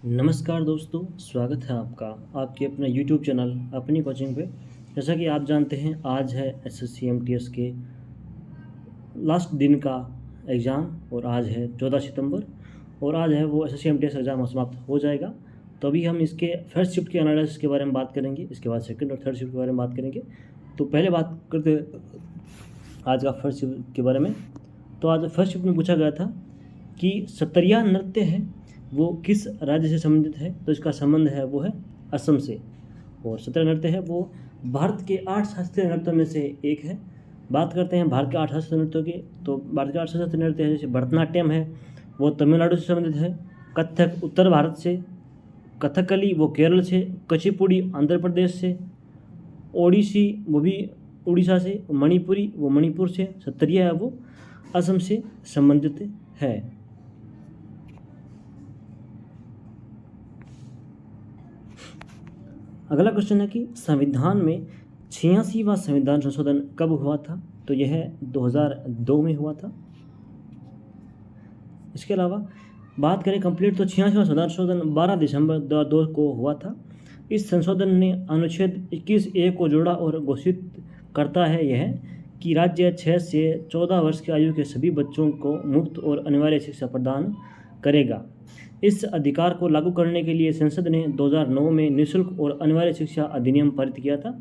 नमस्कार दोस्तों, स्वागत है आपका आपके अपने यूट्यूब चैनल अपनी कोचिंग पे। जैसा कि आप जानते हैं, आज है एसएससी एमटीएस के लास्ट दिन का एग्ज़ाम और आज है 14 सितंबर और आज है वो एसएससी एमटीएस एग्ज़ाम समाप्त हो जाएगा। तो अभी हम इसके फर्स्ट शिफ्ट के एनालिसिस के बारे में बात करेंगे, इसके बाद सेकंड और थर्ड शिफ्ट के बारे में बात करेंगे। तो पहले बात करते आज का फर्स्ट शिफ्ट के बारे में। तो आज फर्स्ट शिफ्ट में पूछा गया था कि सत्तरिया नृत्य है वो किस राज्य से संबंधित है। तो इसका संबंध है वो है असम से। और सत्तरिया नृत्य है वो भारत के 8 शास्त्रीय नृत्यों में से एक है। बात करते हैं भारत के 8 शास्त्रीय नृत्यों की। तो भारत के 8 शास्त्रीय नृत्य है जैसे भरतनाट्यम है वो तमिलनाडु से संबंधित है, कथक उत्तर भारत से, कथकली वो केरल से, कुचिपुड़ी आंध्र प्रदेश से, ओडिसी वो भी उड़ीसा से, मणिपुरी वो मणिपुर से, सत्तरिया है वो असम से संबंधित है। अगला क्वेश्चन है कि संविधान में 86वां संविधान संशोधन कब हुआ था। तो यह 2002 में हुआ था। इसके अलावा बात करें कंप्लीट तो 86वां संविधान संशोधन 12 दिसंबर 2002 को हुआ था। इस संशोधन ने अनुच्छेद 21A को जोड़ा और घोषित करता है यह कि राज्य 6 से 14 वर्ष की आयु के सभी बच्चों को मुफ्त और अनिवार्य शिक्षा प्रदान करेगा। इस अधिकार को लागू करने के लिए संसद ने 2009 में निःशुल्क और अनिवार्य शिक्षा अधिनियम पारित किया था।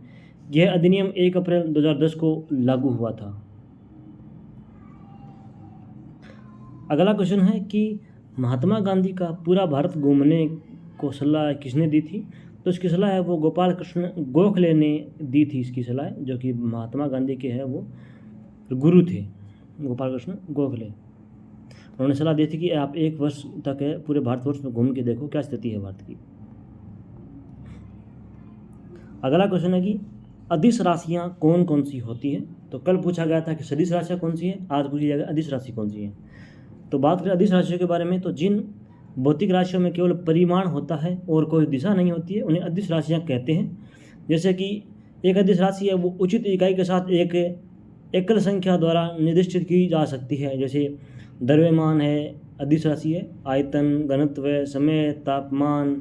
यह अधिनियम 1 अप्रैल 2010 को लागू हुआ था। अगला क्वेश्चन है कि महात्मा गांधी का पूरा भारत घूमने को सलाह किसने दी थी। तो इसकी सलाह है वो गोपाल कृष्ण गोखले ने दी थी। इसकी सलाह जो कि महात्मा गांधी के हैं वो गुरु थे, गोपाल कृष्ण गोखले। उन्होंने सलाह दी थी कि आप 1 वर्ष तक है पूरे भारतवर्ष में घूम के देखो क्या स्थिति है भारत की। अगला क्वेश्चन है कि अदिश राशियाँ कौन कौन सी होती हैं। तो कल पूछा गया था कि सदिश राशियाँ कौन सी हैं, आज पूछी जाएगा अदिश राशि कौन सी है। तो बात करें अदिश राशियों के बारे में, तो जिन भौतिक राशियों में केवल परिमाण होता है और कोई दिशा नहीं होती है उन्हें अदिश राशियाँ कहते हैं। जैसे कि एक अदिश राशि है वो उचित इकाई के साथ एक एकल संख्या द्वारा निर्दिष्ट की जा सकती है। जैसे द्रव्यमान है अदिश राशि है, आयतन, घनत्व, समय, तापमान,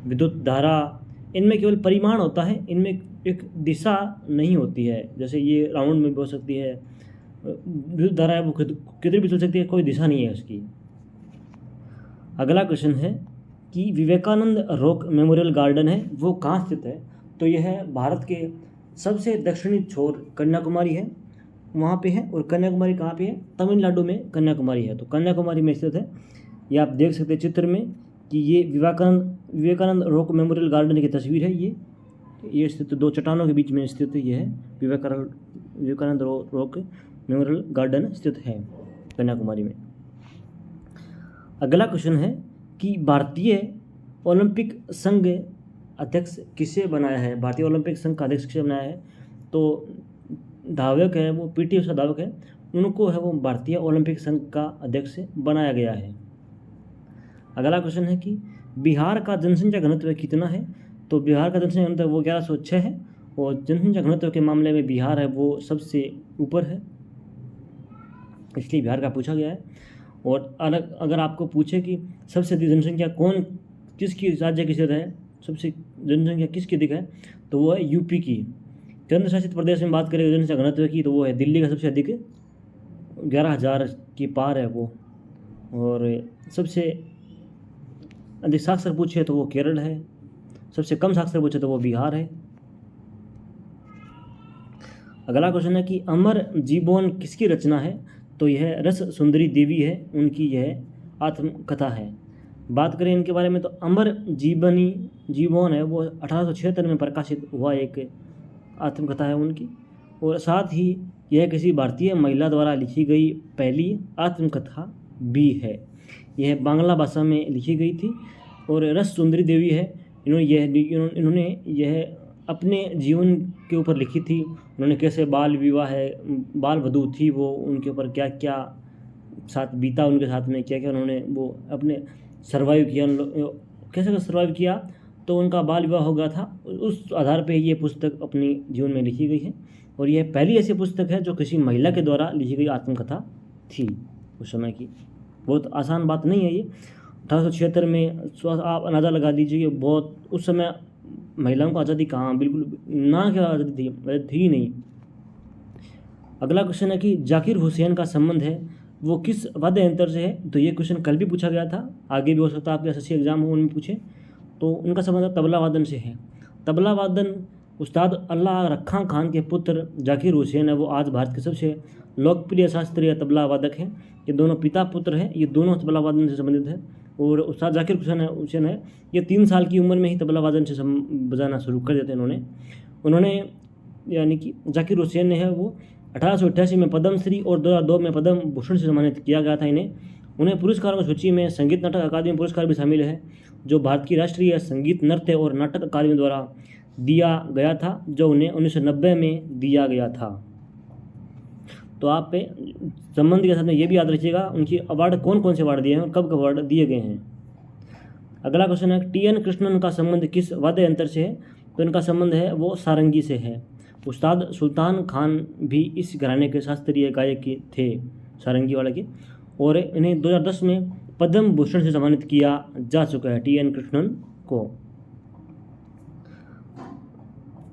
विद्युत धारा, इनमें केवल परिमाण होता है, इनमें एक दिशा नहीं होती है। जैसे ये राउंड में भी हो सकती है, विद्युत धारा है वो किधर भी चल सकती है, कोई दिशा नहीं है उसकी। अगला क्वेश्चन है कि विवेकानंद रॉक मेमोरियल गार्डन है वो कहाँ स्थित है। तो यह भारत के सबसे दक्षिणी छोर कन्याकुमारी है, वहाँ पे है। और कन्याकुमारी कहाँ पे है, तमिलनाडु में कन्याकुमारी है। तो कन्याकुमारी में स्थित है। ये आप देख सकते हैं चित्र में कि ये विवेकानंद रॉक मेमोरियल गार्डन की तस्वीर है। ये स्थित 2 चट्टानों के बीच में स्थित ये है, विवेकानंद रॉक मेमोरियल गार्डन स्थित है कन्याकुमारी में। अगला क्वेश्चन है कि भारतीय ओलंपिक संघ अध्यक्ष किसे बनाया है। भारतीय ओलंपिक संघ का अध्यक्ष किसे बनाया है। तो धावक है वो पीटी उषा धावक है, उनको है वो भारतीय ओलंपिक संघ का अध्यक्ष बनाया गया है। अगला क्वेश्चन है कि बिहार का जनसंख्या घनत्व कितना है। तो बिहार का जनसंख्या घनत्व वो 1106 है और जनसंख्या घनत्व के मामले में बिहार है वो सबसे ऊपर है, इसलिए बिहार का पूछा गया है। और अगर आपको पूछे कि सबसे अधिक जनसंख्या किसकी राज्य की स्थित है, सबसे जनसंख्या किसकी अधिक है, तो वो है यूपी की। केंद्र शासित प्रदेश में बात करें जनसंख्या घनत्व की तो वो है दिल्ली का सबसे अधिक 11,000 की पार है वो। और सबसे अधिक साक्षर पूछे तो वो केरल है, सबसे कम साक्षर पूछे तो वो बिहार है। अगला क्वेश्चन है कि अमर जीवोन किसकी रचना है। तो यह रस सुंदरी देवी है, उनकी यह आत्मकथा है। बात करें इनके बारे में तो अमर जीवोन है वो 1876 में प्रकाशित हुआ एक आत्मकथा है उनकी। और साथ ही यह किसी भारतीय महिला द्वारा लिखी गई पहली आत्मकथा भी है। यह बांग्ला भाषा में लिखी गई थी और रस सुंदरी देवी है, इन्होंने यह अपने जीवन के ऊपर लिखी थी। उन्होंने कैसे बाल वधू थी वो, उनके ऊपर क्या क्या साथ बीता, उनके साथ में क्या क्या उन्होंने वो अपने सर्वाइव किया, कैसे सर्वाइव किया, तो उनका बाल विवाह हो गया था। उस आधार पे ये पुस्तक अपनी जीवन में लिखी गई है और यह पहली ऐसी पुस्तक है जो किसी महिला के द्वारा लिखी गई आत्मकथा थी उस समय की। बहुत आसान बात नहीं है ये। 1876 में आप अंदाज़ा लगा दीजिए कि बहुत उस समय महिलाओं को आज़ादी कहाँ, बिल्कुल ना क्या आज़ादी थी ही नहीं। अगला क्वेश्चन है कि जाकिर हुसैन का संबंध है वो किस वाद्य यंत्र से है। तो ये क्वेश्चन कल भी पूछा गया था, आगे भी हो सकता है आपके एसएससी एग्जाम हो उनमें पूछे। तो उनका संबंध तबला वादन से है। तबला वादन उस्ताद अल्लाह रखा खान के पुत्र जाकिर हुसैन है, वो आज भारत के सबसे लोकप्रिय शास्त्रीय तबला वादक हैं। ये दोनों पिता पुत्र हैं, ये दोनों तबला वादन से संबंधित है। और उस्ताद जाकिर हुसैन है, ये 3 साल की उम्र में ही तबला वादन से बजाना शुरू कर देते हैं उन्होंने यानी कि जाकिर हुसैन ने है वो 1888 में पद्मश्री और 2002 में पद्म भूषण से सम्मानित किया गया था उन्हें पुरस्कारों की सूची में संगीत नाटक अकादमी पुरस्कार भी शामिल है, जो भारत की राष्ट्रीय संगीत नृत्य और नाटक अकादमी द्वारा दिया गया था, जो उन्हें 1990 में दिया गया था। तो आप पे संबंध के साथ में ये भी याद रखिएगा उनकी अवार्ड कौन कौन से अवार्ड दिए हैं और कब कब अवार्ड दिए गए हैं। अगला क्वेश्चन है टी.एन. कृष्णन का संबंध किस वाद्य यंत्र से है। तो इनका संबंध है वो सारंगी से है। उस्ताद सुल्तान खान भी इस घराने के शास्त्रीय गायक थे, सारंगी वाले के, और इन्हें 2010 में पद्म भूषण से सम्मानित किया जा चुका है टी.एन. कृष्णन को।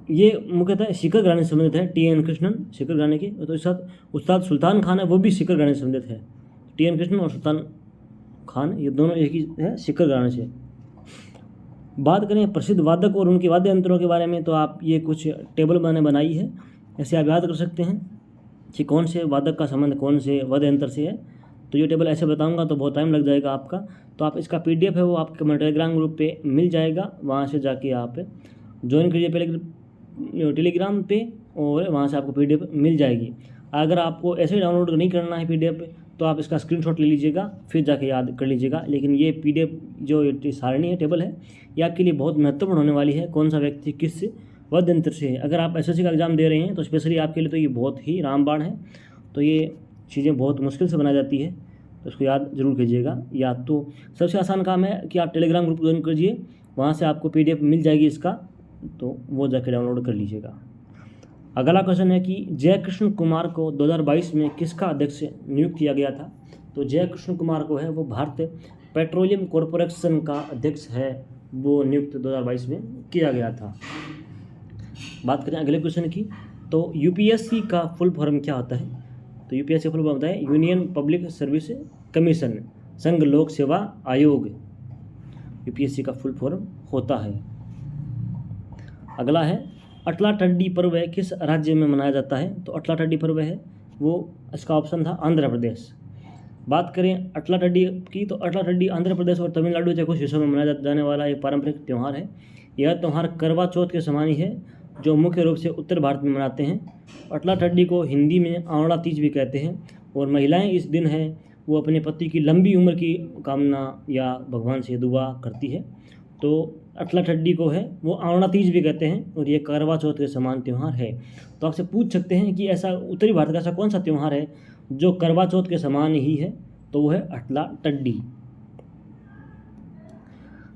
ये मुख्यतः सीकर घराने से संबंधित है टी.एन. कृष्णन, सीकर घराने के। तो इस साथ उस्ताद सुल्तान खान है वो भी सीकर घराने से संबंधित है। टी.एन. कृष्णन और सुल्तान खान ये दोनों एक ही है, सीकर घराने से। बात करें प्रसिद्ध वादक और उनके वाद्य यंत्रों के बारे में, तो आप ये कुछ टेबल मैंने बनाई है, ऐसे आप याद कर सकते हैं कि कौन से वादक का संबंध कौन से वाद्य यंत्र से है। तो ये टेबल ऐसे बताऊंगा तो बहुत टाइम लग जाएगा आपका। तो आप इसका PDF है वो आपके टेलीग्राम ग्रुप पे मिल जाएगा, वहाँ से जाके आप ज्वाइन कीजिए पहले टेलीग्राम पे, और वहाँ से आपको PDF मिल जाएगी। अगर आपको ऐसे डाउनलोड नहीं करना है PDF तो आप इसका स्क्रीनशॉट ले लीजिएगा, फिर जाके याद कर लीजिएगा। लेकिन ये PDF जो सारणी है, टेबल है, ये आपके लिए बहुत महत्वपूर्ण होने वाली है, कौन सा व्यक्ति किस वाद्य यंत्र से है। अगर आप SSC का एग्ज़ाम दे रहे हैं तो स्पेशली आपके लिए तो ये बहुत ही रामबाण है। तो ये चीज़ें बहुत मुश्किल से बनाई जाती है, तो इसको याद जरूर कीजिएगा। या तो सबसे आसान काम है कि आप टेलीग्राम ग्रुप ज्वाइन कीजिए, वहाँ से आपको PDF मिल जाएगी इसका, तो वो जाके डाउनलोड कर लीजिएगा। अगला क्वेश्चन है कि जयकृष्ण कुमार को 2022 में किसका अध्यक्ष नियुक्त किया गया था। तो जयकृष्ण कुमार को है वो भारत पेट्रोलियम कॉरपोरेशन का अध्यक्ष है, वो नियुक्त 2022 में किया गया था। बात करें अगले क्वेश्चन की, तो UPSC का फुल फॉर्म क्या होता है। तो UPSC फुल फॉर्म होता है यूनियन पब्लिक सर्विस कमीशन, संघ लोक सेवा आयोग, UPSC का फुल फॉर्म होता है। अगला है अटला टड्डी पर्व किस राज्य में मनाया जाता है। तो अटला टड्डी पर्व है वो, इसका ऑप्शन था आंध्र प्रदेश। बात करें अटला टड्डी की, तो अटला टड्डी आंध्र प्रदेश और तमिलनाडु के कुछ हिस्सों में मनाया जाने वाला एक पारंपरिक त्यौहार है। यह त्यौहार करवा चौथ के समान ही है, जो मुख्य रूप से उत्तर भारत में मनाते हैं। अटला टड्डी को हिंदी में आंवला तीज भी कहते हैं, और महिलाएं इस दिन है वो अपने पति की लंबी उम्र की कामना या भगवान से दुआ करती है। तो अटला टड्डी को है वो आंवला तीज भी कहते हैं, और ये करवा चौथ के समान त्यौहार है। तो आपसे पूछ सकते हैं कि ऐसा उत्तरी भारत का ऐसा कौन सा त्यौहार है जो करवा चौथ के समान ही है, तो वो है अटला टड्डी।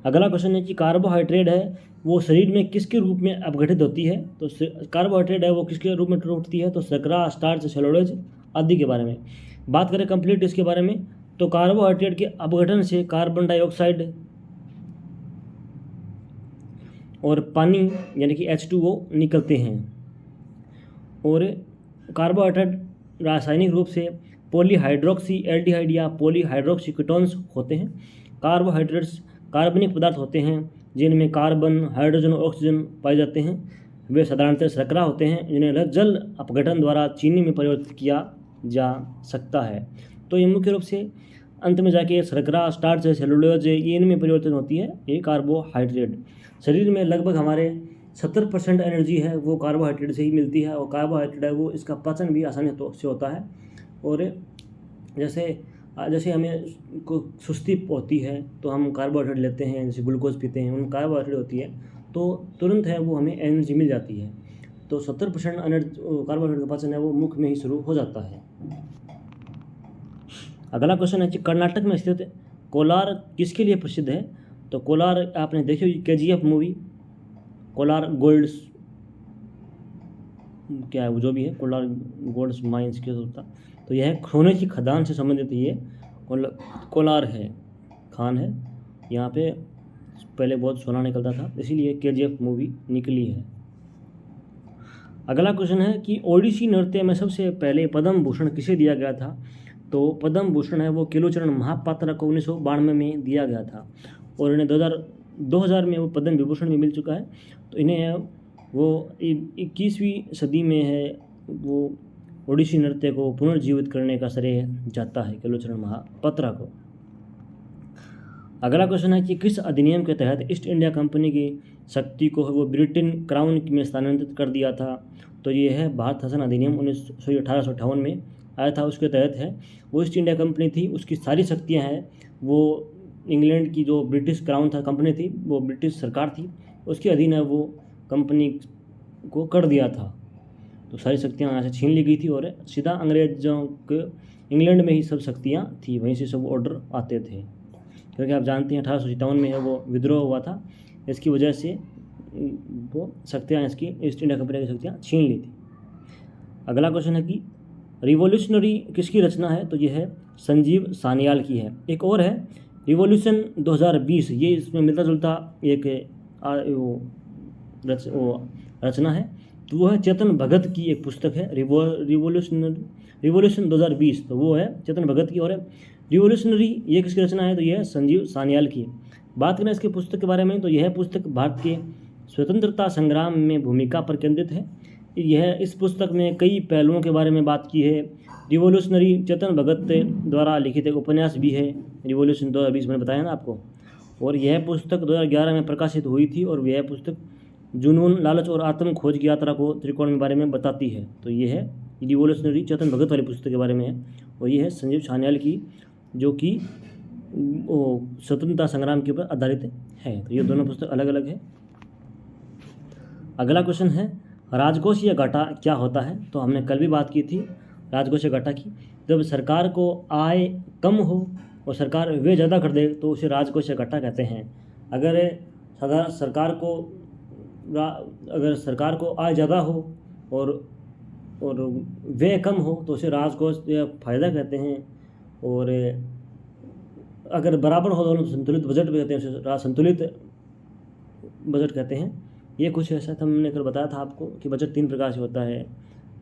अगला क्वेश्चन है कि कार्बोहाइड्रेट है वो शरीर में किसके रूप में अपघटित होती है। तो कार्बोहाइड्रेट है वो किसके रूप में उठती है। तो शर्करा, स्टार्च, सेलुलोज आदि के बारे में बात करें कंप्लीट इसके बारे में, तो कार्बोहाइड्रेट के अपघटन से कार्बन डाइऑक्साइड और पानी यानी कि H2O निकलते हैं, और कार्बोहाइड्रेट रासायनिक रूप से पॉलीहाइड्रोक्सी एल्डिहाइड या पॉलीहाइड्रोक्सी कीटोन्स होते हैं। कार्बोहाइड्रेट्स कार्बनिक पदार्थ होते हैं जिनमें कार्बन, हाइड्रोजन और ऑक्सीजन पाए जाते हैं। वे साधारणतः शर्करा होते हैं जिन्हें जल अपघटन द्वारा चीनी में परिवर्तित किया जा सकता है। तो ये मुख्य रूप से अंत में जाके शर्करा, स्टार्च, सेलुलोज ये इनमें परिवर्तन होती है ये कार्बोहाइड्रेट। शरीर में लगभग हमारे 70% एनर्जी है वो कार्बोहाइड्रेट से ही मिलती है, और कार्बोहाइड्रेट है वो इसका पाचन भी आसानी से होता है। और जैसे हमें को सुस्ती होती है तो हम कार्बोहाइड्रेट लेते हैं, जैसे ग्लूकोज पीते हैं, उनमें कार्बोहाइड्रेट होती है तो तुरंत है वो हमें एनर्जी मिल जाती है। तो 70% कार्बोहाइड्रेट का पाचन है वो मुख में ही शुरू हो जाता है। अगला क्वेश्चन है कि कर्नाटक में स्थित कोलार किसके लिए प्रसिद्ध है। तो कोलार आपने देखी होगी KGF मूवी, कोलार गोल्ड्स क्या है वो जो भी है, कोलार गोल्ड्स माइंस क्या होता, तो यह सोने की खदान से संबंधित ये कोलार है, खान है। यहाँ पे पहले बहुत सोना निकलता था, इसीलिए KGF मूवी निकली है। अगला क्वेश्चन है कि ओडिसी नृत्य में सबसे पहले पद्म भूषण किसे दिया गया था? तो पद्म भूषण है वो केलुचरण महापात्रा को 1992 में दिया गया था, और इन्हें 2000 में वो पद्म विभूषण भी मिल चुका है। तो इन्हें वो 21वीं सदी में है वो ओडिसी नृत्य को पुनर्जीवित करने का श्रेय जाता है केलुचरण महापात्रा को। अगला क्वेश्चन है कि किस अधिनियम के तहत ईस्ट इंडिया कंपनी की शक्ति को वो ब्रिटेन क्राउन में स्थानांतरित कर दिया था? तो ये है भारत शासन अधिनियम 1858 में आया था, उसके तहत है। वो ईस्ट इंडिया कंपनी थी, उसकी सारी शक्तियां हैं वो इंग्लैंड की जो ब्रिटिश क्राउन था कंपनी थी, वो ब्रिटिश सरकार थी, उसके अधीन है वो कंपनी को कर दिया था। तो सारी शक्तियाँ यहाँ से छीन ली गई थी और सीधा अंग्रेजों के इंग्लैंड में ही सब शक्तियाँ थी, वहीं से सब ऑर्डर आते थे। क्योंकि आप जानते हैं 1857 में है वो विद्रोह हुआ था, इसकी वजह से वो शक्तियाँ इसकी ईस्ट इंडिया कंपनी की शक्तियाँ छीन ली थी। अगला क्वेश्चन है कि रिवॉल्यूशनरी किसकी रचना है? तो ये है संजीव सान्याल की है। एक और है रिवॉल्यूशन 2020, ये इसमें मिलता जुलता एक रचना है, तो वो है चेतन भगत की एक पुस्तक है रिवॉल्यूशन 2020, तो वो है चेतन भगत की। और रिवॉल्यूशनरी ये किसकी रचना है? तो यह है संजीव सान्याल की। बात करें इसके पुस्तक के बारे में, तो यह पुस्तक भारत के स्वतंत्रता संग्राम में भूमिका पर केंद्रित है। यह इस पुस्तक में कई पहलुओं के बारे में बात की है। रिवॉल्यूशनरी चेतन भगत द्वारा लिखित एक उपन्यास भी है, रिवॉल्यूशन 2020 मैंने बताया ना आपको। और यह पुस्तक 2011 में प्रकाशित हुई थी, और यह पुस्तक जुनून, लालच और आत्म खोज की यात्रा को त्रिकोण के बारे में बताती है। तो ये है रिवॉल्यूशनरी चेतन भगत वाली पुस्तक के बारे में है, और ये है संजीव सान्याल की, जो कि स्वतंत्रता संग्राम के ऊपर आधारित है। तो ये दोनों पुस्तक अलग अलग है। अगला क्वेश्चन है राजकोषीय घाटा क्या होता है? तो हमने कल भी बात की थी राजकोषीय घाटा की। जब सरकार को आय कम हो और सरकार व्यय ज़्यादा कर दे तो उसे राजकोषीय घाटा कहते हैं। अगर सरकार को आय ज़्यादा हो और व्यय कम हो तो उसे राजकोष फायदा कहते हैं। और अगर बराबर हो दोनों संतुलित बजट भी कहते हैं, उसे संतुलित बजट कहते हैं। ये कुछ ऐसा हमने कल बताया था आपको कि बजट 3 प्रकार से होता है,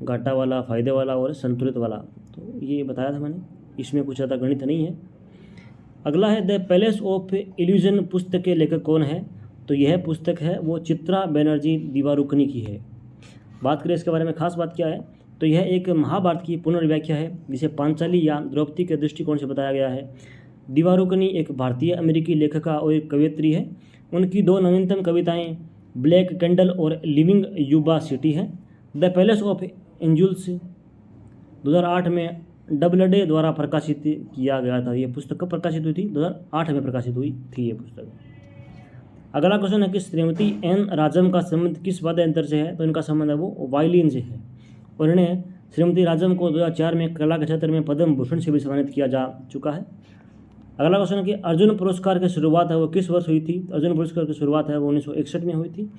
घाटा वाला, फायदे वाला और संतुलित वाला। तो ये बताया था मैंने, इसमें कुछ ज़्यादा गणित नहीं है। अगला है द पैलेस ऑफ इल्यूजन पुस्तक के लेखक कौन है? तो यह पुस्तक है वो चित्रा बनर्जी दीवारुकनी की है। बात करें इसके बारे में, खास बात क्या है? तो यह एक महाभारत की पुनर्व्याख्या है जिसे पांचाली या द्रौपदी के दृष्टिकोण से बताया गया है। दीवारुकनी एक भारतीय अमेरिकी लेखिका और एक कवयित्री है। उनकी 2 नवीनतम कविताएं ब्लैक कैंडल और लिविंग युबा सिटी है। द पैलेस ऑफ एंजल्स 2008 में डबलडे द्वारा प्रकाशित किया गया था। ये पुस्तक कब प्रकाशित हुई थी? 2008 में प्रकाशित हुई थी ये पुस्तक। अगला क्वेश्चन है कि श्रीमती एन राजम का संबंध किस वाद्य यंत्र से है? तो इनका संबंध है वो वायलिन से है, और इन्हें श्रीमती राजम को 2004 में कला के क्षेत्र में पद्म भूषण से भी सम्मानित किया जा चुका है। अगला क्वेश्चन है कि अर्जुन पुरस्कार की शुरुआत है वो किस वर्ष हुई थी? अर्जुन पुरस्कार की शुरुआत है वो 1961 में हुई थी।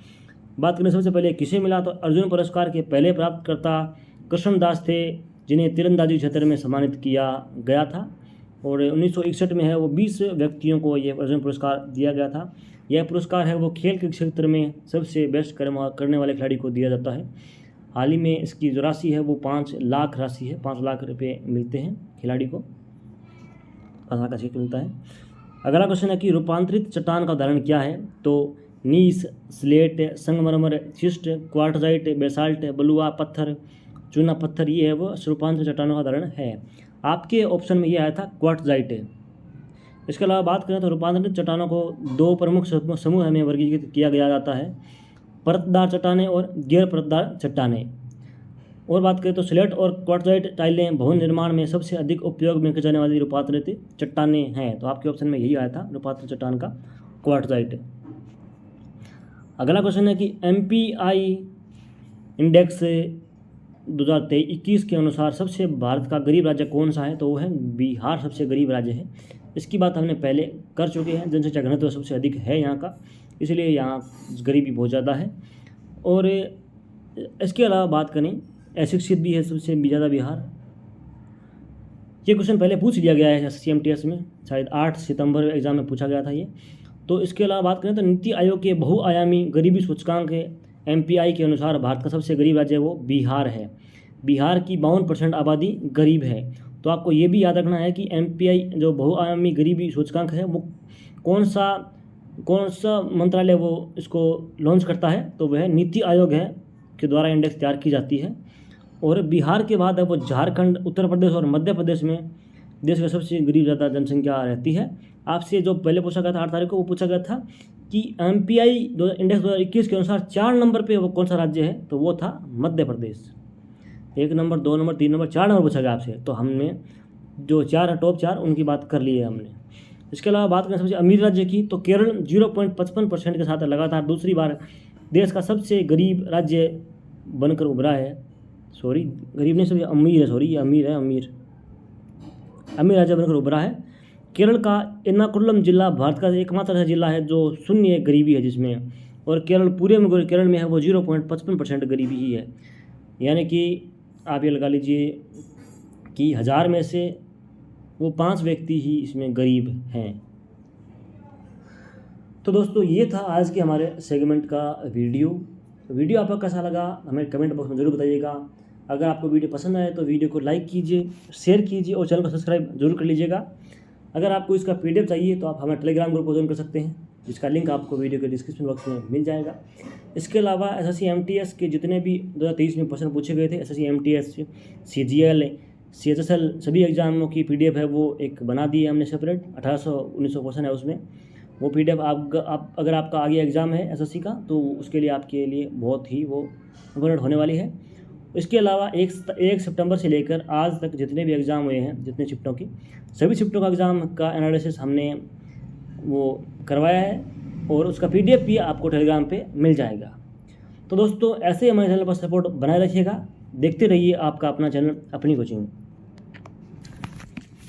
बात करें सबसे पहले किसे मिला, तो अर्जुन पुरस्कार के पहले प्राप्तकर्ता कृष्णदास थे, जिन्हें तीरंदाजी क्षेत्र में सम्मानित किया गया था। और 1961 में है वो 20 व्यक्तियों को ये अर्जुन पुरस्कार दिया गया था। यह पुरस्कार है वो खेल के क्षेत्र में सबसे बेस्ट करने वाले खिलाड़ी को दिया जाता है। हाल ही में इसकी जो राशि है वो 5 लाख राशि है, 5 लाख रुपये मिलते हैं खिलाड़ी को, 5 लाख का चेक मिलता है। अगला क्वेश्चन है कि रूपांतरित चट्टान का उदाहरण क्या है? तो नीस, स्लेट, संगमरमर, शिस्ट, क्वार्टजाइट, बेसाल्ट, बलुआ पत्थर, चूना पत्थर, ये है वो रूपांतरित चट्टानों का उदाहरण है। आपके ऑप्शन में ये आया था क्वार्टजाइट। इसके अलावा बात करें तो रूपांतरित चट्टानों को 2 प्रमुख समूह में वर्गीकृत किया गया जाता है, परतदार चट्टानें और गैर परतदार चट्टानें। और बात करें तो स्लेट और क्वार्टजाइट टाइलें भवन निर्माण में सबसे अधिक उपयोग में की जाने वाली रूपांतरित चट्टानें हैं। तो आपके ऑप्शन में यही आया था रूपांतरित चट्टान का क्वार्टजाइट। अगला क्वेश्चन है कि MPI इंडेक्स 2021 के अनुसार सबसे भारत का गरीब राज्य कौन सा है? तो वो है बिहार सबसे गरीब राज्य है। इसकी बात हमने पहले कर चुके हैं, जनसंख्या घनत्व सबसे अधिक है यहाँ का, इसलिए यहाँ गरीबी बहुत ज़्यादा है। और इसके अलावा बात करें अशिक्षित भी है सबसे ज़्यादा बिहार। ये क्वेश्चन पहले पूछ लिया गया है SSC-MTS में, शायद 8 सितंबर एग्जाम में पूछा गया था ये। तो इसके अलावा बात करें तो नीति आयोग के बहुआयामी गरीबी सूचकांक है MPI के अनुसार भारत का सबसे गरीब राज्य वो बिहार है। बिहार की 52% आबादी गरीब है। तो आपको ये भी याद रखना है कि MPI जो बहुआयामी गरीबी सूचकांक है वो कौन सा मंत्रालय वो इसको लॉन्च करता है, तो वह नीति आयोग है के द्वारा इंडेक्स तैयार की जाती है। और बिहार के बाद अब वो झारखंड, उत्तर प्रदेश और मध्य प्रदेश में देश का सबसे गरीब ज़्यादा जनसंख्या रहती है। आपसे जो पहले पूछा गया था 8 तारीख को, वो पूछा गया था कि MPI इंडेक्स 2021 के अनुसार 4 नंबर पे वो कौन सा राज्य है, तो वो था Madhya Pradesh. 1 number, 2 number, 3 number, 4 number पूछा गया आपसे। तो हमने जो 4 है, टॉप 4, उनकी बात कर ली है हमने। इसके अलावा बात करें सबसे अमीर राज्य की, तो केरल 0.55% के साथ लगातार दूसरी बार देश का सबसे गरीब राज्य बनकर उभरा है। सॉरी, गरीब नहीं, सबसे अमीर है, सॉरी, ये अमीर है, अमीर राज्य बनकर उभरा है। केरल का एर्नाकुलम जिला भारत का एकमात्र ऐसा जिला है जो शून्य गरीबी है जिसमें, और केरल पूरे में केरल में है वो 0.55% गरीबी ही है। यानी कि आप ये लगा लीजिए कि 1000 में से वो 5 व्यक्ति ही इसमें गरीब हैं। तो दोस्तों ये था आज के हमारे सेगमेंट का वीडियो आपको कैसा लगा हमें कमेंट बॉक्स में ज़रूर बताइएगा। अगर आपको वीडियो पसंद आए तो वीडियो को लाइक कीजिए, शेयर कीजिए और चैनल को सब्सक्राइब जरूर कर लीजिएगा। अगर आपको इसका PDF चाहिए तो आप हमारे टेलीग्राम ग्रुप को ज्वाइन कर सकते हैं, जिसका लिंक आपको वीडियो के डिस्क्रिप्शन बॉक्स में मिल जाएगा। इसके अलावा SSC-MTS के जितने भी 2023 में क्वेश्चन पूछे गए थे, SSC-MTS, CGL, CHSL सभी एग्जामों की PDF है वो एक बना दी है हमने सेपरेट। 1800-1900 क्वेश्चन है उसमें। वो PDF आप अगर आपका आगे एग्ज़ाम है SSC का, तो उसके लिए आपके लिए बहुत ही वो इम्पोर्टेंट होने वाली है। इसके अलावा 1 सितंबर से लेकर आज तक जितने भी एग्ज़ाम हुए हैं, जितने शिफ्टों की, सभी शिफ्टों का एग्ज़ाम का एनालिसिस हमने वो करवाया है और उसका PDF भी आपको टेलीग्राम पे मिल जाएगा। तो दोस्तों ऐसे हमारे चैनल पर सपोर्ट बनाए रखिएगा। देखते रहिए आपका अपना चैनल अपनी कोचिंग।